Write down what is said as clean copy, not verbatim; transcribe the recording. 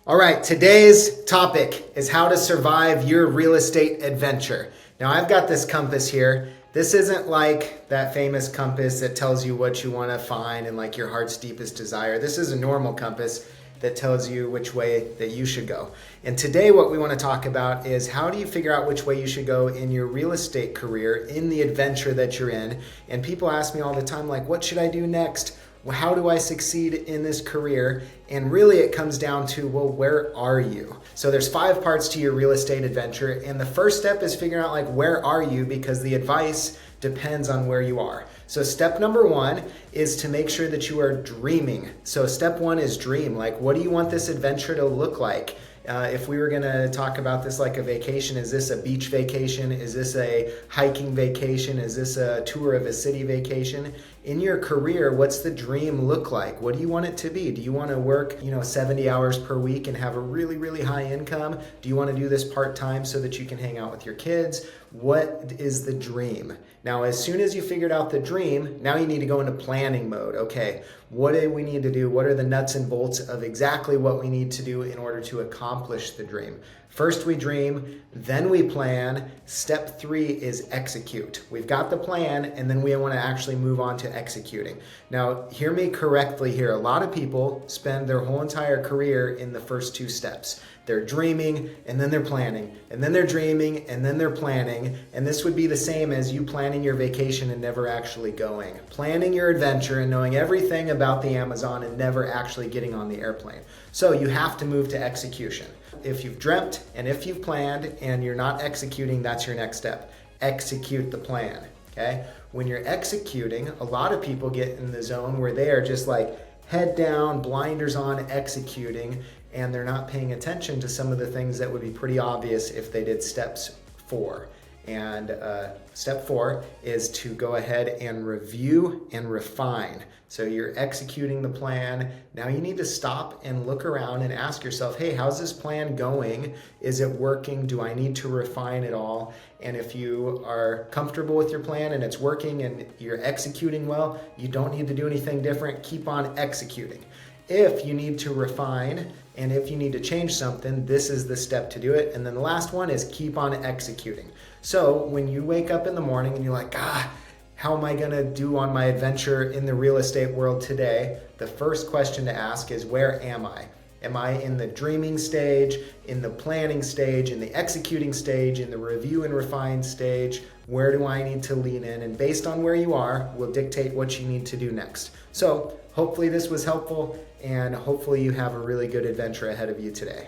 All right, today's topic is how to survive your real estate adventure. Now, I've got this compass here. This isn't like that famous compass that tells you what you want to find and like your heart's deepest desire. This is a normal compass that tells you which way that you should go. And today what we want to talk about is how do you figure out which way you should go in your real estate career, in the adventure that you're in. And people ask me all the time, like, what should I do next? How do I succeed in this career? And really it comes down to, well, where are you? So there's 5 parts to your real estate adventure. And the first step is figuring out, like, where are you? Because the advice depends on where you are. So step number 1 is to make sure that you are dreaming. So step 1 is dream. Like, what do you want this adventure to look like? If we were going to talk about this like a vacation, is this a beach vacation? Is this a hiking vacation? Is this a tour of a city vacation? In your career, what's the dream look like? What do you want it to be? Do you want to work, 70 hours per week and have a really, really high income? Do you want to do this part-time so that you can hang out with your kids? What is the dream? Now, as soon as you figured out the dream, now you need to go into planning mode. Okay, what do we need to do? What are the nuts and bolts of exactly what we need to do in order to accomplish the dream? First we dream, then we plan. Step 3 is execute. We've got the plan, and then we want to actually move on to executing. Now, hear me correctly here. A lot of people spend their whole entire career in the first 2 steps. They're dreaming, and then they're planning, and then they're dreaming, and then they're planning. And this would be the same as you planning your vacation and never actually going. Planning your adventure and knowing everything about the Amazon and never actually getting on the airplane. So you have to move to execution. If you've dreamt and if you've planned and you're not executing, that's your next step. Execute the plan, okay? When you're executing, a lot of people get in the zone where they are just like head down, blinders on, executing, and they're not paying attention to some of the things that would be pretty obvious if they did steps 4. And step 4 is to go ahead and review and refine. So you're executing the plan. Now you need to stop and look around and ask yourself, hey, how's this plan going? Is it working? Do I need to refine it all? And if you are comfortable with your plan and it's working and you're executing well, you don't need to do anything different. Keep on executing. If you need to refine and if you need to change something, this is the step to do it. And then the last one is keep on executing. So when you wake up in the morning and you're like, how am I going to do on my adventure in the real estate world today? The first question to ask is, where am I? Am I in the dreaming stage, in the planning stage, in the executing stage, in the review and refine stage? Where do I need to lean in? And based on where you are, will dictate what you need to do next. So hopefully this was helpful, and hopefully you have a really good adventure ahead of you today.